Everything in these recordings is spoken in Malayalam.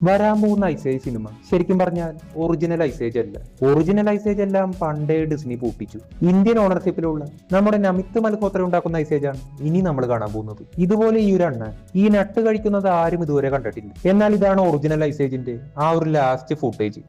വരാൻ പോകുന്ന ഐസേജ് സിനിമ ശരിക്കും പറഞ്ഞാൽ ഒറിജിനൽ ഐസേജ് അല്ല. ഒറിജിനൽ ഐസേജ് എല്ലാം പണ്ടേ ഡിസ്നി പൂട്ടിച്ചു. ഇന്ത്യൻ ഓണർഷിപ്പിലുള്ള നമ്മുടെ നമിത് മൽഹോത്ര ഉണ്ടാക്കുന്ന ഐസേജ് ആണ് ഇനി നമ്മൾ കാണാൻ പോകുന്നത്. ഇതുപോലെ ഈ ഒരു അണ്ണൻ ഈ നട്ട് കഴിക്കുന്നത് ആരും ഇതുവരെ കണ്ടിട്ടില്ല. എന്നാൽ ഇതാണ് ഒറിജിനൽ ഐസേജിന്റെ ആ ഒരു ലാസ്റ്റ് ഫുട്ടേജ്.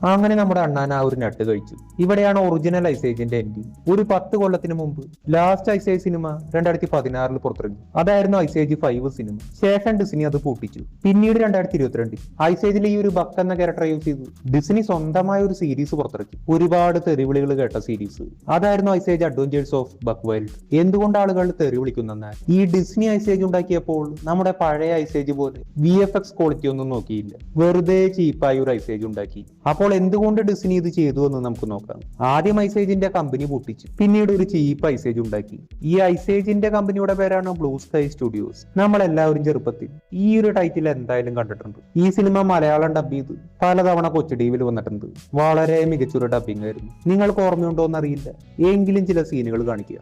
അങ്ങനെ നമ്മുടെ അണ്ണാൻ ആ ഒരു നട്ട് കഴിച്ചു. ഇവിടെയാണ് ഒറിജിനൽ ഐസേജിന്റെ എൻഡിങ്. ഒരു 10 കൊല്ലത്തിന് മുമ്പ് ലാസ്റ്റ് ഐസേജ് സിനിമ 2016 പുറത്തിറങ്ങി. അതായിരുന്നു ഐസേജ് 5 സിനിമ. ശേഷം ഡിസ്നി അത് പൂട്ടിച്ചു. പിന്നീട് 2022 ഐസേജിൽ ഈ ഒരു ബക്ക് എന്ന ക്യാരക്ടർ യൂസ് ചെയ്തു ഡിസ്നി സ്വന്തമായ ഒരു സീരീസ് പുറത്തിറക്കി. ഒരുപാട് തെറിവിളികൾ കേട്ട സീരീസ് അതായിരുന്നു ice age adventures of buck wild. എന്തുകൊണ്ട് ആളുകൾ തെറി വിളിക്കുന്നെന്നാൽ ഈ ഡിസ്നി ഐസേജ് ഉണ്ടാക്കിയപ്പോൾ നമ്മുടെ പഴയ ഐസേജ് പോലെ VFX ക്വാളിറ്റി ഒന്നും നോക്കിയില്ല. വെറുതെ ചീപ്പായ ഒരു ഐസേജ് ഉണ്ടാക്കി. അപ്പോൾ എന്തുകൊണ്ട് ഡിസ്നി ഇത് ചെയ്തു എന്ന് നമുക്ക് നോക്കാം. ആദ്യം ഐസേജിന്റെ കമ്പനി പൊട്ടിച്ചു. പിന്നീട് ഒരു ചീപ്പ് ഐസേജ് ഉണ്ടാക്കി. ഈ ഐസേജിന്റെ കമ്പനിയുടെ പേരാണ് ബ്ലൂ സ്കൈ സ്റ്റുഡിയോസ്. നമ്മൾ എല്ലാവരും ചെറുപ്പത്തിൽ ഈ ഒരു ടൈറ്റിൽ എന്തായാലും കണ്ടിട്ടുണ്ട്. ഈ സിനിമ മലയാളം ഡബ് ചെയ്ത് പലതവണ കൊച്ചു ടിവിയിൽ വന്നിട്ടുണ്ട്. വളരെ മികച്ചൊരു ഡബിംഗ് ആയിരുന്നു. നിങ്ങൾക്ക് ഓർമ്മയുണ്ടോ എന്നറിയില്ല, എങ്കിലും ചില സീനുകൾ കാണിക്കുക.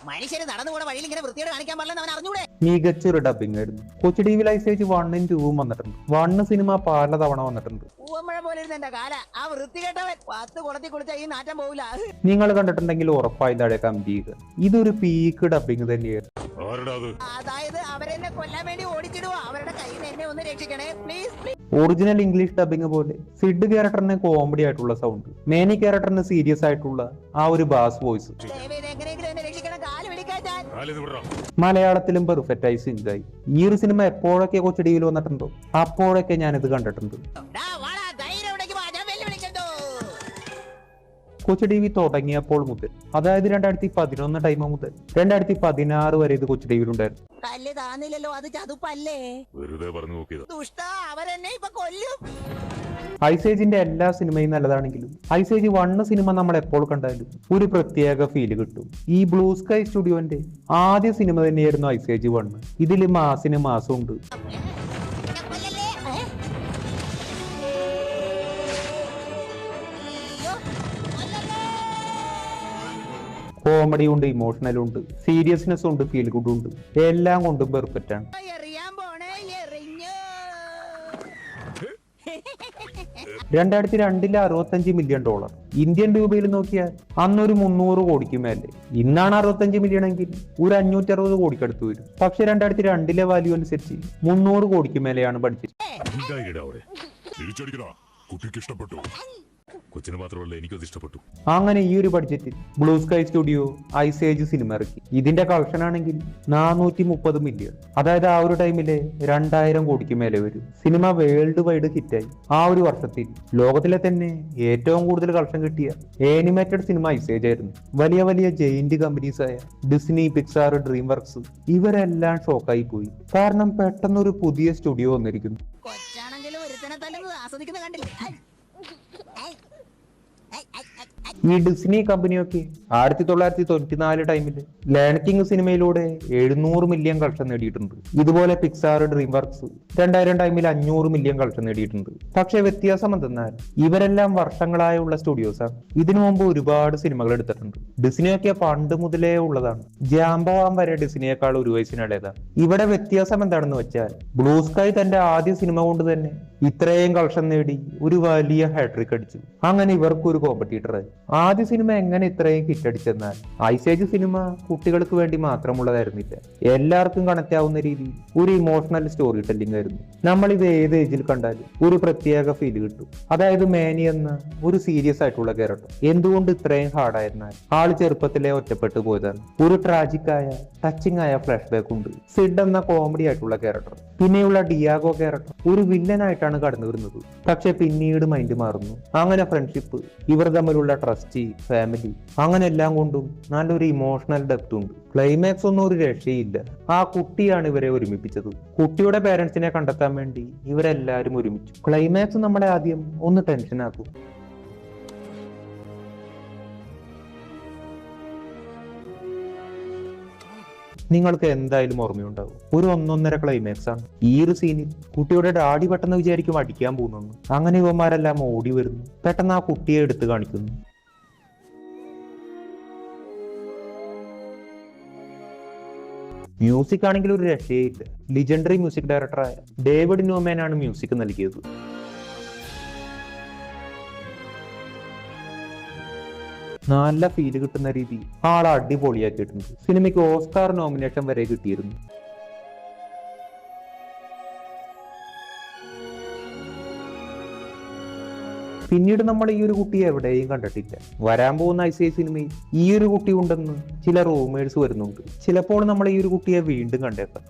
മനുഷ്യര് നടന്നുകൂടെ വഴിയിൽ ഇങ്ങനെ വൃത്തിയോട് കാണിക്കാൻ പാടില്ലെന്ന് അവൻ അറിഞ്ഞൂടെ. മികച്ചൊരു ഡബിംഗ് ആയിരുന്നു. കൊച്ചു ടിവിയിൽ ഐസേജ് 1ഉം 2ഉം വന്നിട്ടുണ്ട്. 1 സിനിമ പലതവണ വന്നിട്ടുണ്ട്. പൂവമ്പഴ പോലെ ഇരുന്ന എന്റെ കാല ആ വൃത്തി കേട്ടവൻ 10 കുളത്തിൽ കുളിച്ച ഈ നാറ്റം പോവില്ല. നിങ്ങൾ കണ്ടിട്ടുണ്ടെങ്കിൽ ഉറപ്പായും താഴെ കമന്റ് ചെയ്യുക. ഇതൊരു പീക്ക് ഡബിംഗ് തന്നെയായിരുന്നു. അതായത് അവരെന്നെ കൊല്ലാൻ വേണ്ടി ഓടിച്ചിടുക. അവരുടെ കയ്യിൽ നിന്ന് എന്നെ ഒന്ന് രക്ഷിക്കണേ പ്ലീസ്. ഒറിജിനൽ ഇംഗ്ലീഷ് ഡബിംഗ് പോലെ സിഡ് ക്യാരക്ടറിന് കോമഡി ആയിട്ടുള്ള സൗണ്ട്, മേനി ക്യാരക്ടറിന് സീരിയസ് ആയിട്ടുള്ള ആ ഒരു ബാസ് വോയിസ് മലയാളത്തിലും പെർഫെക്റ്റ് ആയി സിങ്കായി. ഈ ഒരു സിനിമ എപ്പോഴൊക്കെ കൊച്ചു ടിവിയിൽ വന്നിട്ടുണ്ടോ അപ്പോഴൊക്കെ ഞാനിത് കണ്ടിട്ടുണ്ട്. കൊച്ചു ടി വി തുടങ്ങിയപ്പോൾ മുതൽ, അതായത് 2011 ടൈം മുതൽ 2016 വരെ ഇത് കൊച്ചു ടിവിയിൽ ഉണ്ടായിരുന്നു. ഐസേജിന്റെ എല്ലാ സിനിമയും നല്ലതാണെങ്കിലും ഐസേജ് 1 സിനിമ നമ്മൾ എപ്പോൾ കണ്ടാലും ഒരു പ്രത്യേക ഫീല് കിട്ടും. ഈ ബ്ലൂ സ്കൈ സ്റ്റുഡിയോന്റെ ആദ്യ സിനിമ തന്നെയായിരുന്നു ഐസേജ് 1. ഇതിൽ മാസിന് മാസമുണ്ട്, കോമഡി ഉണ്ട്, ഇമോഷണലും ഉണ്ട്, സീരിയസ്നെസ് ഉണ്ട്, ഫീൽ ഗുഡ് ഉണ്ട്. എല്ലാം കൊണ്ടും പെർഫെക്റ്റ് ആണ്. 2002 $65 മില്യൺ. ഇന്ത്യൻ രൂപയിൽ നോക്കിയാൽ അന്നൊരു 300 കോടിക്ക് മേലെ. ഇന്നാണ് 65 മില്യൺ എങ്കിൽ ഒരു 560 കോടിക്കടുത്ത് വരും. പക്ഷെ 2002 വാല്യൂ അനുസരിച്ച് 300 കോടിക്ക് മേലെയാണ് ബഡ്ജറ്റ്. കൊച്ചിന് മാത്രമല്ല എനിക്കത് ഇഷ്ടപ്പെട്ടു. അങ്ങനെ ഈ ഒരു ബഡ്ജറ്റിൽ blue sky studio ice age cinema ഇറക്കി. ഇതിന്റെ കളക്ഷൻ ആണെങ്കിൽ 430 മില്യൺ. അതായത് ആ ഒരു ടൈമിലെ 2000 കോടിക്ക് മേലെ വരും. സിനിമ വേൾഡ് വൈഡ് ഹിറ്റായി. ആ ഒരു വർഷത്തിൽ ലോകത്തിലെ തന്നെ ഏറ്റവും കൂടുതൽ കളക്ഷൻ കിട്ടിയ ആനിമേറ്റഡ് സിനിമ ഐസേജ് ആയിരുന്നു. വലിയ വലിയ ജെയിന്റ് കമ്പനീസ് ആയ ഡിസ്നി, പിക്സാർ, ഡ്രീം വർക്ക്സ് ഇവരെല്ലാം ഷോക്കായി പോയി. കാരണം പെട്ടെന്നൊരു പുതിയ സ്റ്റുഡിയോ വന്നിരിക്കുന്നു. ഈ ഡിസ്നി കമ്പനിയൊക്കെ 1994 ടൈമില് ലയൺ കിങ് സിനിമയിലൂടെ 700 മില്യൺ കളക്ഷൻ നേടിയിട്ടുണ്ട്. ഇതുപോലെ പിക്സാർ, ഡ്രീം വർക്ക്സ് 2000 ടൈമിൽ 500 മില്യൺ കളക്ഷൻ നേടിയിട്ടുണ്ട്. പക്ഷെ വ്യത്യാസം എന്തെന്നാൽ ഇവരെല്ലാം വർഷങ്ങളായുള്ള സ്റ്റുഡിയോസാണ്. ഇതിനു മുമ്പ് ഒരുപാട് സിനിമകൾ എടുത്തിട്ടുണ്ട്. ഡിസ്നിയൊക്കെ പണ്ട് മുതലേ ഉള്ളതാണ്. ജാംബവാൻ വരെ ഡിസ്നിയേക്കാൾ ഒരു വയസ്സിനിടയതാണ്. ഇവിടെ വ്യത്യാസം എന്താണെന്ന് വെച്ചാൽ ബ്ലൂ സ്കൈ തന്റെ ആദ്യ സിനിമ കൊണ്ട് തന്നെ ഇത്രയും കളക്ഷൻ നേടി ഒരു വലിയ ഹാട്രിക് അടിച്ചു. അങ്ങനെ ഇവർക്കൊരു കോമ്പറ്റീറ്ററായി. ആദ്യ സിനിമ എങ്ങനെ ഇത്രയും ഹിറ്റ് അടിച്ചെന്നാൽ ഐസേജ് സിനിമ കുട്ടികൾക്ക് വേണ്ടി മാത്രമുള്ളതായിരുന്നില്ല. എല്ലാവർക്കും കണക്ട് ആവുന്ന രീതിയിൽ ഒരു ഇമോഷണൽ സ്റ്റോറി ടെല്ലിംഗ് ആയിരുന്നു. നമ്മൾ ഇത് ഏത് ഏജിൽ കണ്ടാലും ഒരു പ്രത്യേക ഫീല് കിട്ടും. അതായത് മേനി എന്ന ഒരു സീരിയസ് ആയിട്ടുള്ള ക്യാരക്ടർ എന്തുകൊണ്ട് ഇത്രയും ഹാർഡായിരുന്നാൽ ആള് ചെറുപ്പത്തിലെ ഒറ്റപ്പെട്ടു പോയതാണ്. ഒരു ട്രാജിക് ആയ ടച്ചിങ് ആയ ഫ്ലാഷ് ബാക്ക് ഉണ്ട്. സിഡ് എന്ന കോമഡി ആയിട്ടുള്ള ക്യാരക്ടർ, പിന്നെയുള്ള ഡിയാഗോ ക്യാരക്ടർ ഒരു വില്ലനായിട്ടാണ് കടന്നു വരുന്നത്. പക്ഷെ പിന്നീട് മൈൻഡ് മാറുന്നു. അങ്ങനെ ഫ്രണ്ട്ഷിപ്പ്, ഇവർ തമ്മിലുള്ള ട്രസ്റ്റ്, ഫാമിലി, അങ്ങനെ എല്ലാം കൊണ്ടും നല്ലൊരു ഇമോഷണൽ ഡെപ്ത് ഉണ്ട്. ക്ലൈമാക്സ് ഒന്നും ഒരു രക്ഷയില്ല. ആ കുട്ടിയാണ് ഇവരെ ഒരുമിപ്പിച്ചത്. കുട്ടിയുടെ പേരൻസിനെ കണ്ടെത്താൻ വേണ്ടി ഇവരെല്ലാരും ഒരുമിച്ചു. ക്ലൈമാക്സ് നമ്മളെ ആദ്യം ഒന്ന് ടെൻഷൻ ആക്കും. നിങ്ങൾക്ക് എന്തായാലും ഓർമ്മയുണ്ടാവും. ഒരു 1.5 ക്ലൈമാക്സ് ആണ്. ഈ ഒരു സീനിൽ കുട്ടിയുടെ ഡാഡി പെട്ടെന്ന് വിചാരിക്കും അടിക്കാൻ പോകുന്നു. അങ്ങനെ ഇവന്മാരെല്ലാം ഓടി വരുന്നു. പെട്ടെന്ന് ആ കുട്ടിയെ എടുത്ത് കാണിക്കുന്നു. മ്യൂസിക് ആണെങ്കിൽ ഒരു രക്ഷയില്ല. ലിജൻഡറി മ്യൂസിക് ഡയറക്ടറായ ഡേവിഡ് ന്യൂമാൻ ആണ് മ്യൂസിക് നൽകിയത്. നല്ല ഫീല് കിട്ടുന്ന രീതി ആളെ അടിപൊളിയാക്കിയിട്ടുണ്ട്. സിനിമയ്ക്ക് ഓസ്കാർ നോമിനേഷൻ വരെ കിട്ടിയിരുന്നു. പിന്നീട് നമ്മൾ ഈ ഒരു കുട്ടിയെ എവിടെയും കണ്ടിട്ടില്ല. വരാൻ പോകുന്ന ICI സിനിമയിൽ ഈ ഒരു കുട്ടി ഉണ്ടെന്ന് ചില റൂമേഴ്സ് വരുന്നുണ്ട്. ചിലപ്പോൾ നമ്മൾ ഈ ഒരു കുട്ടിയെ വീണ്ടും കണ്ടേക്കാം.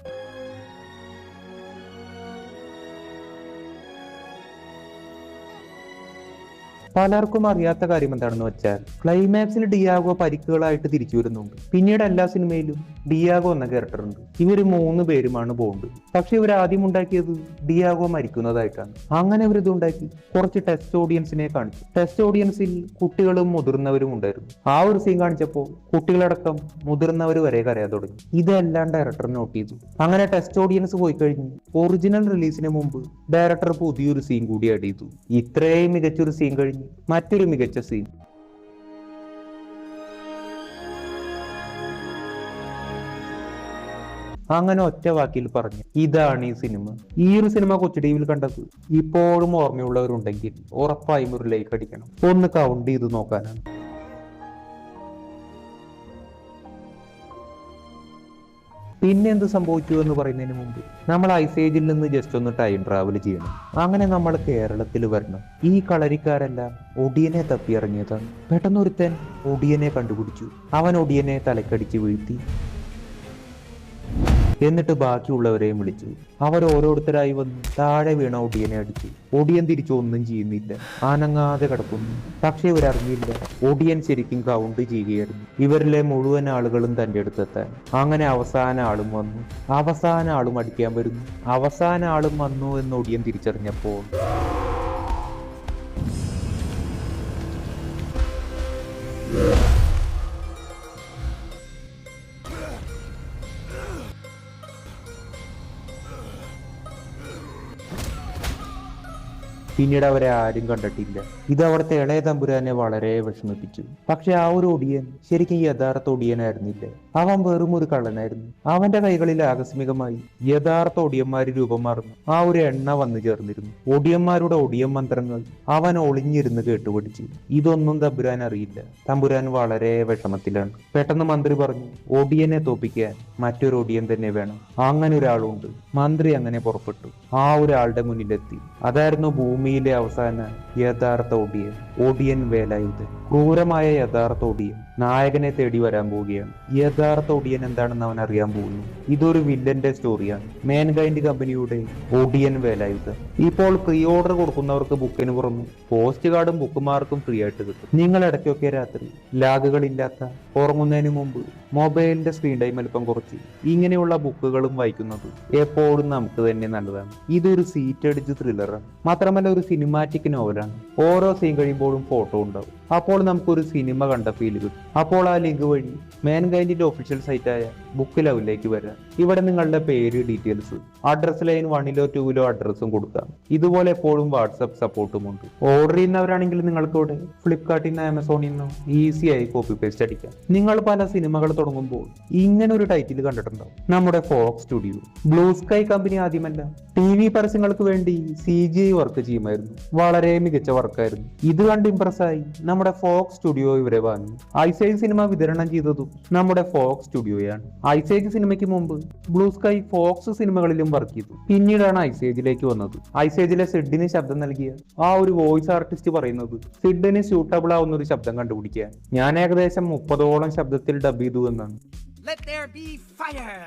പലർക്കും അറിയാത്ത കാര്യം എന്താണെന്ന് വെച്ചാൽ ക്ലൈമാക്സിൽ ഡിയാഗോ പരിക്കുകളായിട്ട് തിരിച്ചു വരുന്നുണ്ട്. പിന്നീട് എല്ലാ സിനിമയിലും ഡിയാഗോ എന്ന ക്യാരക്ടർ ഉണ്ട്. ഇവർ 3 പേരുമാണ് ബോണ്ട്. പക്ഷെ ഇവർ ആദ്യം ഉണ്ടാക്കിയത് ഡിയാഗോ മരിക്കുന്നതായിട്ടാണ്. അങ്ങനെ ഇവരിത് ഉണ്ടാക്കി കുറച്ച് ടെസ്റ്റ് ഓഡിയൻസിനെ കാണിച്ചു. ടെസ്റ്റ് ഓഡിയൻസിൽ കുട്ടികളും മുതിർന്നവരും ഉണ്ടായിരുന്നു. ആ ഒരു സീൻ കാണിച്ചപ്പോൾ കുട്ടികളടക്കം മുതിർന്നവർ വരെ കരയാൻ തുടങ്ങി. ഇതെല്ലാം ഡയറക്ടർ നോട്ട് ചെയ്തു. അങ്ങനെ ടെസ്റ്റ് ഓഡിയൻസ് പോയി കഴിഞ്ഞു ഒറിജിനൽ റിലീസിന് മുമ്പ് ഡയറക്ടർ പുതിയൊരു സീൻ കൂടി ആഡ് ചെയ്തു. ഇത്രയും മികച്ചൊരു സീൻ കഴിഞ്ഞു മറ്റൊരു മികച്ച സീൻ. അങ്ങനെ ഒറ്റ വാക്കിൽ പറഞ്ഞു, ഇതാണ് ഈ സിനിമ. ഈ ഒരു സിനിമ കൊച്ചു ടിവിയിൽ കണ്ടത് ഇപ്പോഴും ഓർമ്മയുള്ളവരുണ്ടെങ്കിൽ ഉറപ്പായും ഒരു ലൈക്ക് അടിക്കണം. ഒന്ന് കൗണ്ട് ചെയ്ത് നോക്കാനാണ്. പിന്നെ എന്ത് സംഭവിച്ചു എന്ന് പറയുന്നതിന് മുമ്പ് നമ്മൾ ഐസേജിൽ നിന്ന് ജസ്റ്റ് ഒന്ന് ടൈം ട്രാവൽ ചെയ്യണം. അങ്ങനെ നമ്മൾ കേരളത്തിൽ വരണം. ഈ കളരിക്കാരെല്ലാം ഒടിയനെ തപ്പിയിറങ്ങിയതാണ്. പെട്ടെന്നൊരുത്തൻ ഒടിയനെ കണ്ടുപിടിച്ചു. അവൻ ഒടിയനെ തലക്കടിച്ച് വീഴ്ത്തി. എന്നിട്ട് ബാക്കിയുള്ളവരെയും വിളിച്ചു. അവർ ഓരോരുത്തരായി വന്ന് താഴെ വീണ ഒടിയനെ അടിച്ചു. ഒടിയൻ തിരിച്ചൊന്നും ചെയ്യുന്നില്ല, അനങ്ങാതെ കിടക്കുന്നു. പക്ഷെ ഇവരറിഞ്ഞില്ല, ഒടിയൻ ശരിക്കും കൗണ്ട് ചെയ്യുകയായിരുന്നു. ഇവരിലെ മുഴുവൻ ആളുകളും തന്റെ അടുത്തെത്താൻ. അങ്ങനെ അവസാന ആളും വന്നു. അവസാന ആളും അടിക്കാൻ വരുന്നു. അവസാന ആളും വന്നു എന്ന് ഒടിയൻ തിരിച്ചറിഞ്ഞപ്പോൾ പിന്നീട് അവരെ ആരും കണ്ടിട്ടില്ല. ഇത് അവിടുത്തെ ഇളയ തമ്പുരാനെ വളരെ വിഷമിപ്പിച്ചു. പക്ഷെ ആ ഒരു ഒടിയൻ ശരിക്കും യഥാർത്ഥ ഒടിയനായിരുന്നില്ല. അവൻ വെറും ഒരു കള്ളനായിരുന്നു. അവന്റെ കൈകളിൽ ആകസ്മികമായി യഥാർത്ഥ ഒടിയന്മാര് രൂപം മാറുന്നു. ആ ഒരു എണ്ണ വന്നു ചേർന്നിരുന്നു. ഒടിയന്മാരുടെ ഒടിയൻ മന്ത്രങ്ങൾ അവൻ ഒളിഞ്ഞിരുന്ന് കേട്ടുപിടിച്ചു. ഇതൊന്നും തമ്പുരാൻ അറിയില്ല. തമ്പുരാൻ വളരെ വിഷമത്തിലാണ്. പെട്ടെന്ന് മന്ത്രി പറഞ്ഞു, ഒടിയനെ തോപ്പിക്കാൻ മറ്റൊരു ഒടിയൻ തന്നെ വേണം. അങ്ങനെ ഒരാളുണ്ട്. മന്ത്രി അങ്ങനെ പുറപ്പെട്ടു. ആ ഒരാളുടെ മുന്നിലെത്തി. അതായിരുന്നു ഭൂമിയിലെ അവസാന യഥാർത്ഥ ഒടിയൻ. ഒടിയൻ വേലായുധൻ. ക്രൂരമായ യഥാർത്ഥ ഒടിയൻ നായകനെ തേടി വരാൻ പോവുകയാണ്. യഥാർത്ഥ ഒടിയൻ എന്താണെന്ന് അവൻ അറിയാൻ പോകുന്നു. ഇതൊരു വില്ലന്റെ സ്റ്റോറിയാണ്. മാൻകൈൻഡ് കമ്പനിയുടെ ഒടിയൻ വേലായുധൻ. ഇപ്പോൾ പ്രീ ഓർഡർ കൊടുക്കുന്നവർക്ക് ബുക്കിന് പുറമെ പോസ്റ്റ് കാർഡും ബുക്ക് മാർക്കും ഫ്രീ ആയിട്ട് കിട്ടും. നിങ്ങൾ ഇടയ്ക്കൊക്കെ രാത്രി ലാഗുകളില്ലാത്ത ഉറങ്ങുന്നതിന് മുമ്പ് മൊബൈലിന്റെ സ്ക്രീൻ ടൈം അല്പം കുറച്ച് ഇങ്ങനെയുള്ള ബുക്കുകളും വായിക്കുന്നത് എപ്പോഴും നമുക്ക് തന്നെ നല്ലതാണ്. ഇതൊരു സീറ്റ് അടിച്ച് ത്രില്ലറാണ്. മാത്രമല്ല ഒരു സിനിമാറ്റിക് നോവലാണ്. ഓരോ സീൻ കഴിയുമ്പോഴും ഫോട്ടോ ഉണ്ടാവും. അപ്പോൾ നമുക്കൊരു സിനിമ കണ്ട ഫീൽ കിട്ടും. അപ്പോൾ ആ ലിങ്ക് വഴി മാൻകൈൻഡിന്റെ ഒഫീഷ്യൽ സൈറ്റായ ബുക്ക് ലവിലേക്ക് വരാം. ഇവിടെ നിങ്ങളുടെ പേര്, ഡീറ്റെയിൽസ്, അഡ്രസ് ലൈൻ 1ലോ 2ലോ അഡ്രസ്സും കൊടുക്കാം. ഇതുപോലെ എപ്പോഴും വാട്സപ്പ് സപ്പോർട്ടും ഉണ്ട്. ഓർഡർ ചെയ്യുന്നവരാണെങ്കിൽ നിങ്ങൾക്ക് ഇവിടെ ഫ്ലിപ്കാർട്ടിൽ നിന്ന് ആമസോണിൽ നിന്നോ ഈസിയായി കോപ്പി പേസ്റ്റ് അടിക്കാം. നിങ്ങൾ പല സിനിമകൾ തുടങ്ങുമ്പോൾ ഇങ്ങനെ ഒരു ടൈറ്റിൽ കണ്ടിട്ടുണ്ടാവും, നമ്മുടെ Fox studio. Blue Sky company ആദ്യമല്ല TV പരസ്യങ്ങൾക്ക് വേണ്ടി CGI വർക്ക് ചെയ്യുമായിരുന്നു. വളരെ മികച്ച വർക്കായിരുന്നു. ഇത് കണ്ട് ഇംപ്രസ്സായി നമ്മുടെ ഫോക്സ് സ്റ്റുഡിയോ ഇവരെ വാങ്ങി. ICI സിനിമ വിതരണം ചെയ്തതും നമ്മുടെ ഫോക്സ് സ്റ്റുഡിയോയാണ്. ICI സിനിമയ്ക്ക് മുമ്പ് ബ്ലൂ സ്കൈ ഫോക്സ് സിനിമകളിലും വർക്ക് ചെയ്തു. പിന്നീടാണ് ICIയിലേക്ക് വന്നത്. ICIയിലെ സിഡിന് ശബ്ദം നൽകിയ ആ ഒരു വോയിസ് ആർട്ടിസ്റ്റ് പറയുന്നത് സിഡിന് സ്യൂട്ടബിൾ ആവുന്ന ഒരു ശബ്ദം കണ്ടുപിടിക്കാൻ ഞാൻ ഏകദേശം 30ഓളം ശബ്ദത്തിൽ ഡബ് ചെയ്തു എന്നാണ്. Let there be fire!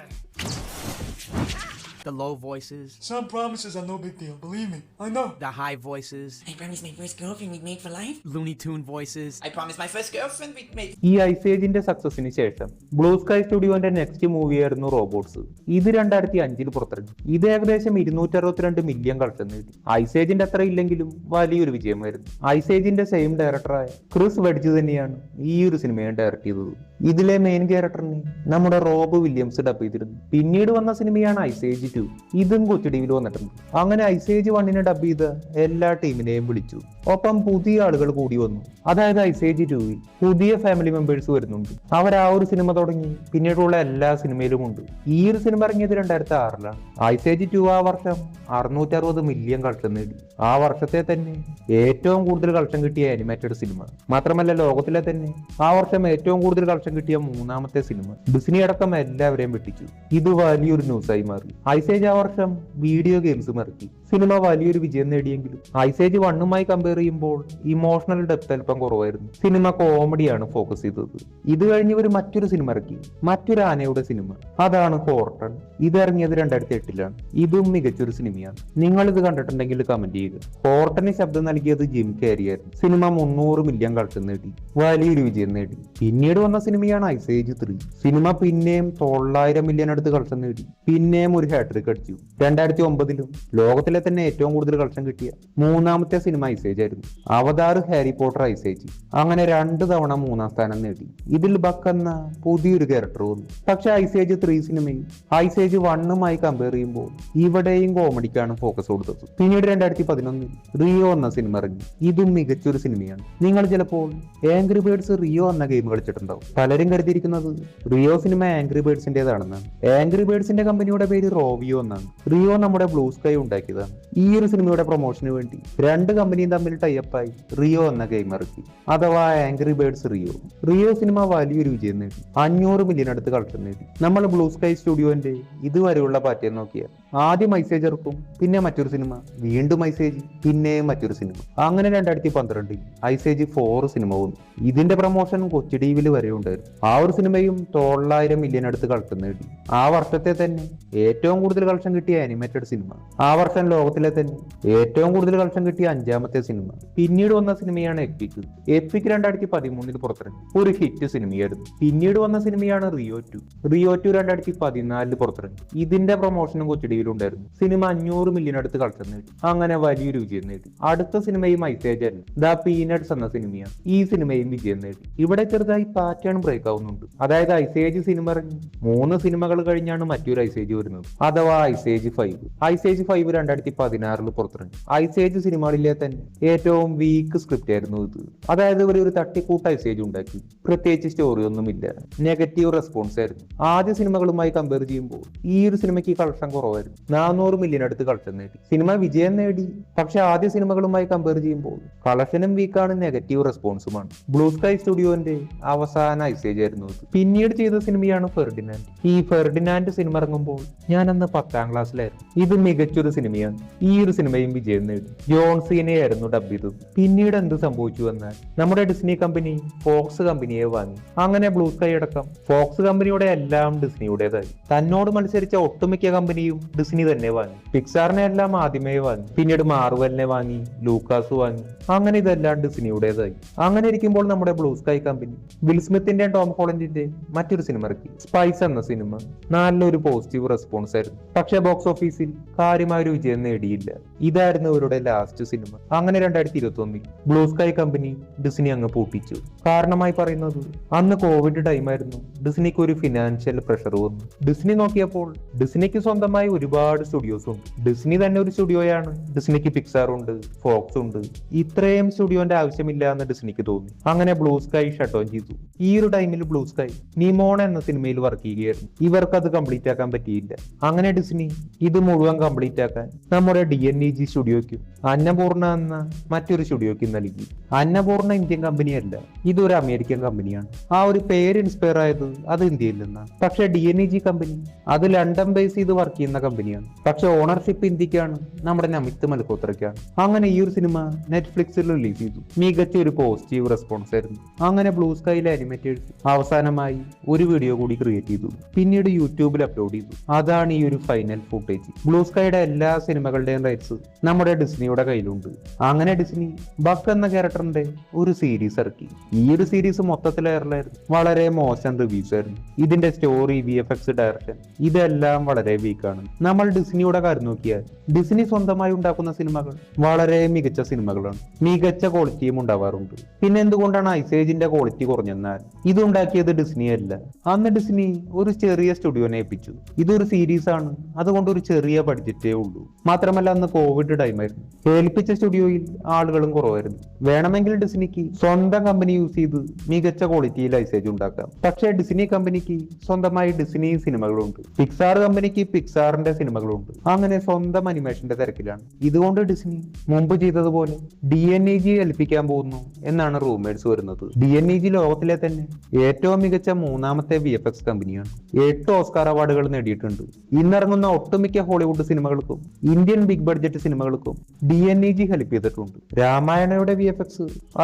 The low voices. Some promises are no big deal, believe me. I know. The high voices. I promised my first girlfriend we'd mate for life. Looney Tune voices. I promised my first girlfriend we'd mate. ഈ ഐസേജിന്റെ സക്സസിന് ശേഷം ബ്ലൂ സ്കൈ സ്റ്റുഡിയോന്റെ നെക്സ്റ്റ് മൂവി ആയിരുന്നു റോബോട്ട്സ്. ഇത് 2005 പുറത്തിറങ്ങി. ഇത് ഏകദേശം 262 മില്യൺ കളക്ഷൻ നേടി. ഐസേജിന്റെ അത്ര ഇല്ലെങ്കിലും വലിയൊരു വിജയമായിരുന്നു. ഐസേജിന്റെ സെയിം ഡയറക്ടറായ ക്രിസ് വെഡ്ജ് തന്നെയാണ് ഈ ഒരു സിനിമയെ ഡയറക്ട് ചെയ്തത്. ഇതിലെ മെയിൻ ക്യാരക്ടറിനെ നമ്മുടെ റോബ് വില്യംസ് ഡബ് ചെയ്തിരുന്നു. പിന്നീട് വന്ന സിനിമയാണ് ഐസ് ഏജ് 2. ഇതും കൊച്ചു ടിവിയിൽ വന്നിട്ടുണ്ട്. അങ്ങനെ ഐസ് ഏജ് 1 ഡബ് ചെയ്ത് എല്ലാ ടീമിനെയും വിളിച്ചു. ഒപ്പം പുതിയ ആളുകൾ കൂടി വന്നു. അതായത് ഐസ് ഏജ് 2 പുതിയ ഫാമിലി മെമ്പേഴ്സ് വരുന്നുണ്ട്. അവർ ആ ഒരു സിനിമ തുടങ്ങി പിന്നീടുള്ള എല്ലാ സിനിമയിലും ഉണ്ട്. ഈ ഒരു സിനിമ ഇറങ്ങിയത് 2006 ഐസ് ഏജ് 2 ആ വർഷം 660 മില്യൺ കളക്ഷൻ നേടി. ആ വർഷത്തെ തന്നെ ഏറ്റവും കൂടുതൽ കളക്ഷൻ കിട്ടിയ അനിമേറ്റഡ് സിനിമ. മാത്രമല്ല ലോകത്തിലെ തന്നെ ആ വർഷം ഏറ്റവും കൂടുതൽ കളക്ഷൻ കിട്ടിയ 3ാമത്തെ സിനിമ. ഡിസ്നി അടക്കം എല്ലാവരെയും വെട്ടിച്ചു. ഇത് വലിയൊരു ന്യൂസായി മാറി. ഐസ് ഏജ് ആ വർഷം വീഡിയോ ഗെയിംസ് ഇറക്കി. സിനിമ വലിയൊരു വിജയം നേടിയെങ്കിലും ഐസ് ഏജ് 1 കമ്പയർ ചെയ്യുമ്പോൾ ഇമോഷണൽ ഡെപ്ത് അല്പം കുറവായിരുന്നു. സിനിമ കോമഡിയാണ് ഫോക്കസ് ചെയ്തത്. ഇത് കഴിഞ്ഞ് ഒരു മറ്റൊരു സിനിമ ഇറക്കി, മറ്റൊരു ആനയുടെ സിനിമ. അതാണ് ഹോർട്ടൺ. ഇത് ഇറങ്ങിയത് 2008 ഇതും മികച്ചൊരു സിനിമയാണ്. നിങ്ങൾ ഇത് കണ്ടിട്ടുണ്ടെങ്കിൽ കമന്റ് ചെയ്യുക. ഹോർട്ടന് ശബ്ദം നൽകിയത് ജിം കാരി ആയിരുന്നു. സിനിമ 300 മില്യൺ കളക്ഷൻ നേടി, വലിയൊരു വിജയം നേടി. പിന്നീട് വന്ന സിനിമയാണ് ഐസ് ഏജ് 3. സിനിമ പിന്നെയും 900 മില്യൺ അടുത്ത് കളക്ഷൻ നേടി. പിന്നെയും ഒരു ഹാട്രിക് അടിച്ചു. 2009 ലോകത്തിലെ തന്നെ ഏറ്റവും കൂടുതൽ കളക്ഷൻ കിട്ടിയ 3ാമത്തെ സിനിമ ഐസ് ഏജ് ആയിരുന്നു. അവതാർ, ഹാരി പോട്ടർ, ഐസ് ഏജ്. അങ്ങനെ 2 തവണ 3ാം സ്ഥാനം നേടി. ഇതിൽ ബക്ക് എന്ന പുതിയൊരു ക്യാരക്ടർ വന്നു. പക്ഷെ ഐസ് ഏജ് 3 സിനിമയും ഐസ് ഏജ് 1 കമ്പയർ ചെയ്യുമ്പോൾ ഇവിടെയും കോമഡിക്കാണ് ഫോക്കസ് കൊടുത്തത്. പിന്നീട് 2011 റിയോ എന്ന സിനിമ ഇറങ്ങി. ഇതും മികച്ചൊരു സിനിമയാണ്. നിങ്ങൾ ചിലപ്പോൾ ആംഗ്രി ബേർഡ്സ് റിയോ എന്ന ഗെയിം കളിച്ചിട്ടുണ്ടാവും. പലരും കരുതിയിരിക്കുന്നത് റിയോ സിനിമ ആംഗ്രി ബേർഡ്സിന്റേതാണെന്നാണ്. ആംഗ്രി ബേർഡ്സിന്റെ കമ്പനിയുടെ പേര് റോവിയോ എന്നാണ്. റിയോ നമ്മുടെ ബ്ലൂ സ്കൈ ഉണ്ടാക്കിയതാണ്. ഈ ഒരു സിനിമയുടെ പ്രൊമോഷന് വേണ്ടി 2 കമ്പനിയും തമ്മിൽ ടൈപ്പായി റിയോ എന്ന ഗെയിം ഇറക്കി, അഥവാ angry birds Rio. Rio cinema വലിയൊരു വിജയം നേടി. 500 മില്യൺ അടുത്ത് കളക്ഷൻ നേടി. നമ്മൾ ബ്ലൂ സ്കൈ സ്റ്റുഡിയോന്റെ ഇതുവരെയുള്ള പാറ്റേൺ നോക്കിയാൽ ആദ്യം ഐസേജ് ഇറക്കും, പിന്നെ മറ്റൊരു സിനിമ, വീണ്ടും ഐസേജ്, പിന്നെ മറ്റൊരു സിനിമ. അങ്ങനെ 2012 ഐസേജ് 4 സിനിമ വന്നു. ഇതിന്റെ പ്രൊമോഷൻ കൊച്ചു ടിവിയിൽ വരെ ഉണ്ടായിരുന്നു. ആ ഒരു സിനിമയും 900 മില്യൺ അടുത്ത് കളക്ഷൻ നേടി. ആ വർഷത്തെ തന്നെ ഏറ്റവും കൂടുതൽ കളക്ഷൻ കിട്ടിയ അനിമേറ്റഡ് സിനിമ. ആ വർഷം ലോകത്തിലെ തന്നെ ഏറ്റവും കൂടുതൽ കളക്ഷൻ കിട്ടിയ 5ാമത്തെ സിനിമ. പിന്നീട് വന്ന സിനിമയാണ് എപ്പിക്. എപ്പിക് 2013 പുറത്തിറങ്ങി. ഒരു ഹിറ്റ് സിനിമയായിരുന്നു. പിന്നീട് വന്ന സിനിമയാണ് റിയോ 2. റിയോ 2 2014 പുറത്തിറങ്ങി. ഇതിന്റെ പ്രൊമോഷനും കൊച്ചു ടിവിയിലുണ്ടായിരുന്നു. സിനിമ 500 മില്യൺ അടുത്ത് കളക്ഷൻ നേടി. അങ്ങനെ വലിയൊരു വിജയം നേടി. അടുത്ത സിനിമയും ഐസേജ് ആയിരുന്നു. ദ പീനട്സ് എന്ന സിനിമയാണ്. ഈ സിനിമയും വിജയം നേടി. ഇവിടെ ചെറുതായി പാറ്റേൺ ബ്രേക്ക് ആവുന്നുണ്ട്. അതായത് ഐസേജ് സിനിമ ഇറങ്ങി 3 സിനിമകൾ കഴിഞ്ഞാണ് മറ്റൊരു ഐസേജ് വരുന്നത്, അഥവാ ഐസേജ് 5. ഐസേജ് 5 2016 പുറത്തിറങ്ങി. ഐസേജ് സിനിമകളിലെ തന്നെ ഏറ്റവും വീക്ക് സ്ക്രിപ്റ്റ് ആയിരുന്നു ഇത്. അതായത് ഒരു തട്ടിക്കൂട്ട് ഐസേജ് ഉണ്ടാക്കി. പ്രത്യേകിച്ച് സ്റ്റോറി ഒന്നുമില്ല. നെഗറ്റീവ് റെസ്പോൺസ് ആയിരുന്നു. ആദ്യ സിനിമകളുമായി കമ്പയർ ചെയ്യുമ്പോൾ ഈ ഒരു സിനിമയ്ക്ക് കളക്ഷൻ കുറവായിരുന്നു. 400 മില്യൺ അടുത്ത് കളക്ഷൻ നേടി. സിനിമ വിജയം നേടി. പക്ഷെ ആദ്യ സിനിമകളുമായി കമ്പയർ ചെയ്യുമ്പോൾ കളക്ഷനും വീക്കാണ്, നെഗറ്റീവ് റെസ്പോൺസുമാണ്. ബ്ലൂ സ്കൈ സ്റ്റുഡിയോന്റെ അവസാന ഐസേജ് ആയിരുന്നു ഇത്. പിന്നീട് ചെയ്ത സിനിമയാണ് ഫെർഡിനാൻഡ്. ഈ ഫെർഡിനാൻഡ് സിനിമ ഇറങ്ങുമ്പോൾ ഞാൻ അന്ന് 10ാം ക്ലാസ്സിലായിരുന്നു. ഇത് മികച്ചൊരു സിനിമയാണ്. ഈ ഒരു സിനിമയും വിജയം നേടി. ജോൺ സീനയായിരുന്നു ഡബ് ചെയ്തത്. പിന്നീട് എന്ത് സംഭവിച്ചു എന്നാൽ നമ്മുടെ ഡിസ്നി കമ്പനി ഫോക്സ് കമ്പനിയെ വാങ്ങി. അങ്ങനെ ബ്ലൂ സ്കൈ അടക്കം ഫോക്സ് കമ്പനിയുടെ എല്ലാം ഡിസ്നിയുടേതായി. തന്നോട് മത്സരിച്ച ഒട്ടുമിക്ക കമ്പനിയും ഡിസ്നി തന്നെ വാങ്ങി. പിക്സാറിനെ എല്ലാം ആദ്യമേ വാങ്ങി. പിന്നീട് മാർവലിനെ വാങ്ങി, ലൂക്കാസ് വാങ്ങി. അങ്ങനെ ഇതെല്ലാം ഡിസ്നിയുടേതായി. അങ്ങനെ ഇരിക്കുമ്പോൾ നമ്മുടെ ബ്ലൂ സ്കൈ കമ്പനി വിൽ സ്മിത്തിന്റെ ടോം ഹോളൻഡിന്റെ മറ്റൊരു സിനിമ ഇറക്കി, സ്പൈസ് എന്ന സിനിമ. നല്ലൊരു പോസിറ്റീവ് റെസ്പോൺസ് ആയിരുന്നു. പക്ഷെ ബോക്സ് ഓഫീസിൽ കാര്യമായ ഒരു വിജയം നേടിയില്ല. ഇതായിരുന്നു അവരുടെ ലാസ്റ്റ് സിനിമ. അങ്ങനെ 2021 ബ്ലൂ സ്കൈ കമ്പനി ഡിസ്നി അങ്ങ് പൂട്ടിച്ചു. കാരണമായി പറയുന്നത് അന്ന് കോവിഡ് ടൈം ആയിരുന്നു. ഡിസ്നിക്ക് ഒരു ഫിനാൻഷ്യൽ പ്രഷർ വന്നു. ഡിസ്നി നോക്കിയപ്പോൾ ഡിസ്നിക്ക് സ്വന്തമായി ഒരുപാട് സ്റ്റുഡിയോസ് ഉണ്ട്. ഡിസ്നി തന്നെ ഒരു സ്റ്റുഡിയോയാണ്. ഡിസ്നിക്ക് പിക്സാർ ഉണ്ട്, ഫോക്സ് ഉണ്ട്. ഇത്രയും സ്റ്റുഡിയോന്റെ ആവശ്യമില്ല എന്ന് ഡിസ്നിക്ക് തോന്നി. അങ്ങനെ ബ്ലൂ സ്കൈ ഷട്ട് ഡൗൺ ചെയ്തു. ഈ ഒരു ടൈമിൽ ബ്ലൂ സ്കൈ നിമോൺ എന്ന സിനിമയിൽ വർക്ക് ചെയ്യുകയായിരുന്നു. ഇവർക്ക് അത് കംപ്ലീറ്റ് ആക്കാൻ പറ്റിയില്ല. അങ്ങനെ ഡിസ്നി ഇത് മുഴുവൻ കംപ്ലീറ്റ് ആക്കാൻ നമ്മുടെ DNEG സ്റ്റുഡിയോയ്ക്കും അന്നപൂർണ എന്ന മറ്റൊരു സ്റ്റുഡിയോയ്ക്കും നൽകി. അന്നപൂർണ ഇന്ത്യൻ കമ്പനിയല്ല, ഇതൊരു അമേരിക്കൻ കമ്പനിയാണ്. ആ ഒരു പേര് ഇൻസ്പയർ ആയത് അത് ഇന്ത്യയിൽ നിന്നാണ്. പക്ഷെ DNEG കമ്പനി അത് ലണ്ടൻ ബേസ് ചെയ്ത് വർക്ക് ചെയ്യുന്ന കമ്പനിയാണ്. പക്ഷെ ഓണർഷിപ്പ് ഇന്ത്യക്കാണ്, നമ്മുടെ നമിത് മൽഹോത്രയ്ക്കാണ്. അങ്ങനെ ഈ ഒരു സിനിമ നെറ്റ്ഫ്ലിക്സിൽ റിലീസ് ചെയ്തു. മികച്ച ഒരു പോസിറ്റീവ് റെസ്പോൺസ് ആയിരുന്നു. അങ്ങനെ ബ്ലൂ സ്കൈയിലെ അനിമേറ്റേഴ്സ് അവസാനമായി ഒരു വീഡിയോ കൂടി ക്രിയേറ്റ് ചെയ്തു. പിന്നീട് യൂട്യൂബിൽ അപ്ലോഡ് ചെയ്തു. അതാണ് ഈ ഒരു ഫൈനൽ ഫുട്ടേജ്. ബ്ലൂ സ്കൈയുടെ എല്ലാ സിനിമകളുടെയും റൈറ്റ്സ് നമ്മുടെ ഡിസ്നിയുടെ കയ്യിലുണ്ട്. അങ്ങനെ ഡിസ്നി ബക്ക് എന്ന ക്യാരക്ടറിന്റെ ഒരു സീരീസ് ഇറക്കി. ഈ ഒരു സീരീസ് മൊത്തത്തിൽ എയറിലായിരുന്നു. വളരെ മോശം റിവ്യൂസ് ആയിരുന്നു. ഇതിന്റെ സ്റ്റോറി, VFX, ഡയറക്ഷൻ ഇതെല്ലാം വളരെ വീക്കാണ്. നമ്മൾ ഡിസ്നിയുടെ കാര്യം നോക്കിയാൽ ഡിസ്നി സ്വന്തമായി ഉണ്ടാക്കുന്ന സിനിമകൾ വളരെ മികച്ച സിനിമകളാണ്. മികച്ച ക്വാളിറ്റിയും ഉണ്ടാവാറുണ്ട്. പിന്നെ എന്തുകൊണ്ടാണ് ഐസേജിന്റെ ക്വാളിറ്റി കുറഞ്ഞെന്നാൽ ഇതുണ്ടാക്കിയത് ഡിസ്നി അല്ല. അന്ന് ഡിസ്നി ഒരു ചെറിയ സ്റ്റുഡിയോനെ ഏൽപ്പിച്ചു. ഇതൊരു സീരീസ് ആണ്, അതുകൊണ്ട് ഒരു ചെറിയ ബഡ്ജറ്റേ ഉള്ളൂ. മാത്രമല്ല അന്ന് കോവിഡ് ടൈമായിരുന്നു. ഏൽപ്പിച്ച സ്റ്റുഡിയോയിൽ ആളുകളും കുറവായിരുന്നു. വേണമെങ്കിൽ ഡിസ്നിക്ക് സ്വന്തം കമ്പനി യൂസ് ചെയ്ത് മികച്ച ക്വാളിറ്റിയിൽ ഐസേജ് ഉണ്ടാക്കാം. പക്ഷേ ഡിസ്നി കമ്പനിക്ക് സ്വന്തമായി ഡിസ്നി സിനിമകളുണ്ട്, പിക്സാർ കമ്പനിക്ക് പിക്സാറിന്റെ സിനിമകളുണ്ട്. അങ്ങനെ സ്വന്തം അനിമേഷന്റെ തിരക്കിലാണ്. ഇതുകൊണ്ട് ഡിസ്നി മുമ്പ് ചെയ്തതുപോലെ DNEG ഏൽപ്പിക്കാൻ പോകുന്നു എന്നാണ് റൂമേഴ്സ് വരുന്നത്. DNEG ലോകത്തിലെ തന്നെ ഏറ്റവും മികച്ച മൂന്നാമത്തെ VFX കമ്പനിയാണ്. 8 ഓസ്കാർ അവാർഡുകൾ നേടിയിട്ടുണ്ട്. ഇന്നിറങ്ങുന്ന ഒട്ടുമിക്ക ഹോളിവുഡ് സിനിമകൾക്കും ഇന്ത്യൻ ബിഗ് ബഡ്ജറ്റ് സിനിമകൾക്കും DNEG ഹെൽപ്പ് ചെയ്തിട്ടുണ്ട്. രാമായണയുടെ VFX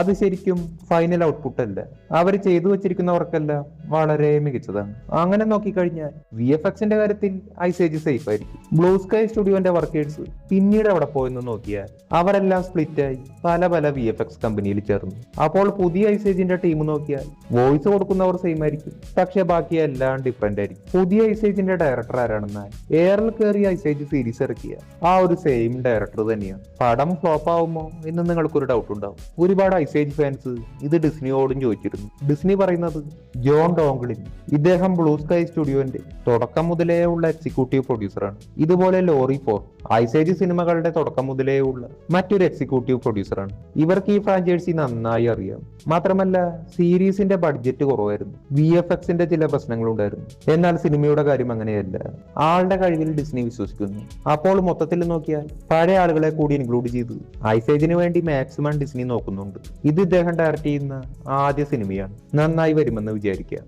അത് ശരിക്കും ഫൈനൽ ഔട്ട്പുട്ട് അല്ല, അവർ ചെയ്തു വെച്ചിരിക്കുന്നവർക്കെല്ലാം വളരെ മികച്ചതാണ്. അങ്ങനെ നോക്കിക്കഴിഞ്ഞാൽ VFXന്റെ കാര്യത്തിൽ ഐസേജ് സേഫ് ആയിരിക്കും. ബ്ലൂ സ്കൈ സ്റ്റുഡിയോന്റെ വർക്കേഴ്സ് പിന്നീട് അവിടെ പോയെന്ന് നോക്കിയാൽ അവരെല്ലാം സ്പ്ലിറ്റായി പല പല VFX കമ്പനിയിൽ ചേർന്നു. അപ്പോൾ പുതിയ ഐസേജിന്റെ ടീം നോക്കിയാൽ വോയിസ് കൊടുക്കുന്നവർ സെയിം ആയിരിക്കും, പക്ഷെ ബാക്കി എല്ലാം ഡിഫറെന്റ് ആയിരിക്കും. പുതിയ ഐസേജിന്റെ ഡയറക്ടർ ആരാണെന്നാൽ എയറിൽ കയറി ഐസേജ് സീരീസ് ഇറക്കിയ ആ ഒരു സെയിം ഡയറക്ടർ തന്നെയാണ്. പടം ഫ്ലോപ്പ് ആവുമോ എന്ന് നിങ്ങൾക്കൊരു ഡൗട്ട് ഉണ്ടാവും. ഒരുപാട് ഐസേജ് ഫാൻസ് ഇത് ഡിസ്നിയോടും ചോദിച്ചിരുന്നു. ഡിസ്നി പറയുന്നത് ജോൺ ഡോംഗ്ലിൻ, ഇദ്ദേഹം ബ്ലൂ സ്കൈ സ്റ്റുഡിയോന്റെ തുടക്കം മുതലേ ഉള്ള എക്സിക്യൂട്ടീവ് പ്രൊഡ്യൂസറാണ്. ഇതുപോലെ ലോറി 4 ഐസേജ് സിനിമകളുടെ തുടക്കം മുതലേ ഉള്ള മറ്റൊരു എക്സിക്യൂട്ടീവ് പ്രൊഡ്യൂസറാണ്. ഇവർക്ക് ഈ ഫ്രാഞ്ചൈസി നന്നായി അറിയാം. മാത്രമല്ല സീരീസിന്റെ ബഡ്ജറ്റ് കുറവായിരുന്നു, VFXന്റെ ചില പ്രശ്നങ്ങളുണ്ടായിരുന്നു. എന്നാൽ സിനിമയുടെ കാര്യം അങ്ങനെയല്ല, ആളുടെ കഴിവിൽ ഡിസ്നി വിശ്വസിക്കുന്നു. അപ്പോൾ മൊത്തത്തിൽ നോക്കിയാൽ പഴയ ആളുകളെ കൂടി ഇൻക്ലൂഡ് ചെയ്ത് ഐസേജിന് വേണ്ടി മാക്സിമം ഡിസ്നി നോക്കുന്നുണ്ട്. ഇത് ഇദ്ദേഹം ഡയറക്ട് ചെയ്യുന്ന ആദ്യ സിനിമയാണ്, നന്നായി വരുമെന്ന് വിചാരിക്കുക.